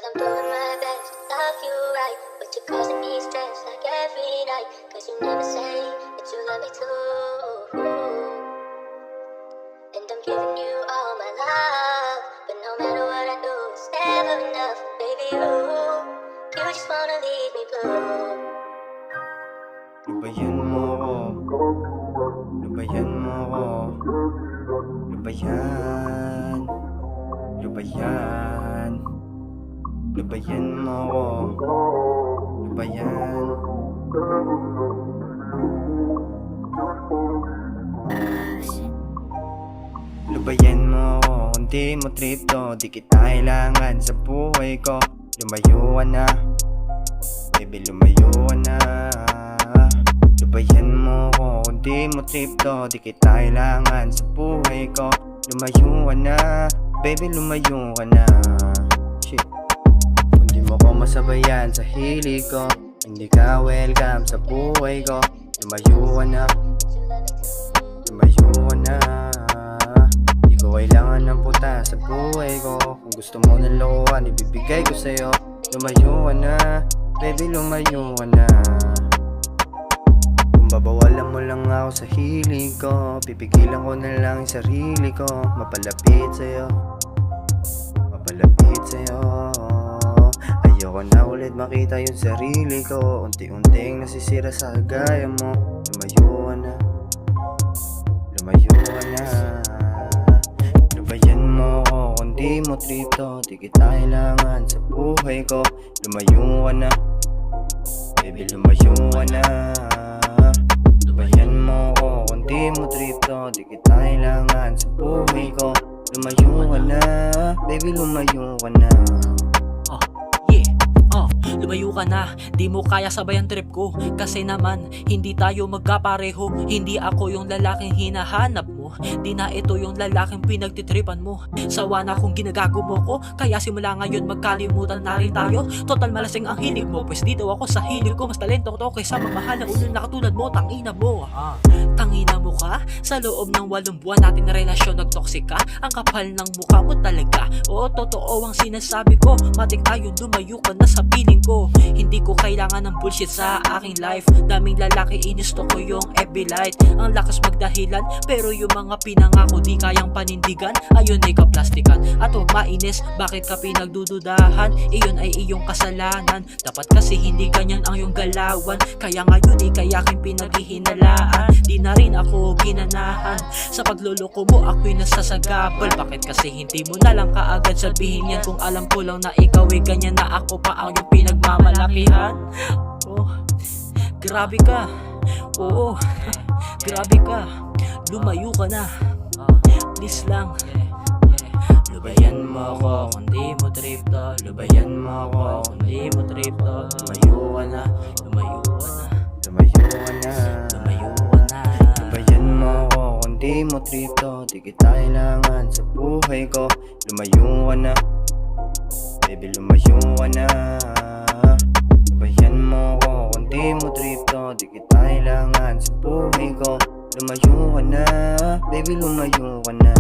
'Cause I'm doing my best to love you right, but you're causing me stress like every night. 'Cause you never say that you love me too. And I'm giving you all my love, but no matter what I do, it's never enough. Baby, you just wanna leave me blue. Lubayan mo ko, lubayan mo ko, lubayan, lubayan, lubayan mo ko, lubayan. Lubayan mo ko, kung di mo trip to, di kita kailangan sa buhay ko. Lumayo ka na, baby lumayo ka na. Lubayan mo ko, kung di mo trip to, di kita kailangan sa buhay ko. Lumayo ka na, baby lumayo ka na. Shit. Kung di mo ko masabayan sa hilig ko, hindi ka welcome sa buhay ko. Lumayo ka na, lumayo ka na. Di ko kailangan ng puta sa buhay ko. Kung gusto mo ng lokohan, ibibigay ko sa'yo. Lumayo ka na, baby lumayo ka na. Kung babawalan mo lang ako sa hilig ko, pipigilan ko na lang yung sarili ko. Mapalapit sa'yo, mapalapit sa'yo. Ayoko na ulit makita yung sarili ko. Unti-unting nasisira sa gaya mo. Lumayo ka na, lumayo ka na. Lubayan mo ko, kung di mo trip to, di kita kailangan sa buhay ko. Lumayo ka na, baby lumayo ka na. Lubayan mo ko, kung di mo trip to, di kita kailangan sa buhay ko. Lumayo ka na, baby lumayo ka na. Lumayo ka na, di mo kaya sabay ang trip ko. Kasi naman, hindi tayo magkapareho. Hindi ako yung lalaking hinahanap mo, di na ito yung lalaking pinagtitripan mo. Sawa na kung ginagago mo ko, kaya simula ngayon magkalimutan na rin tayo. Total malasing ang hilig mo, pues dito ako sa hilig ko. Mas talento ko kaysa mamahal na ulo na katulad mo. Tangina mo, tangina mo ka. Sa loob ng 8 buwan natin na relasyon, nagtoxic ka. Ang kapal ng mukha mo talaga. Oo, totoo ang sinasabi ko. Matik tayo, lumayo ka na sa piling ko. Hindi ko kailangan ng bullshit sa aking life. Daming lalaki, inisto ko yung FB light. Ang lakas magdahilan, pero yung mga pinangako di kayang panindigan. Ayun ay kaplastikan. At huwag mainis, bakit ka pinagdududahan? Iyon ay iyong kasalanan. Dapat kasi hindi ganyan ang iyong galawan. Kaya ngayon ay kayaking pinaghihinalaan. Di na rin ako ginanahan. Sa pagluloko mo ako'y nasasagabal. Bakit kasi hindi mo na lang kaagad sabihin yan? Kung alam ko lang na ikaw ay ganyan, na ako pa ang iyong pinagmamalakihan. Oh, grabe ka. Oo, grabe ka. Lumayo ka na, please lang. Lubayan mo ko, kung di mo trip to. Lubayan mo ko, kung di mo trip to. Lumayo ka na, Lumayo ka na, lumayo ka na. lumayo ka na. Lubayan mo ko, kung di mo trip to, di kita kailangan sa buhay ko. Lumayo ka na, baby lumayo ka na. Lubayan mo ko, kung di mo trip to, di kita kailangan sa buhay ko. Lumayo ka na, baby lumayo ka na.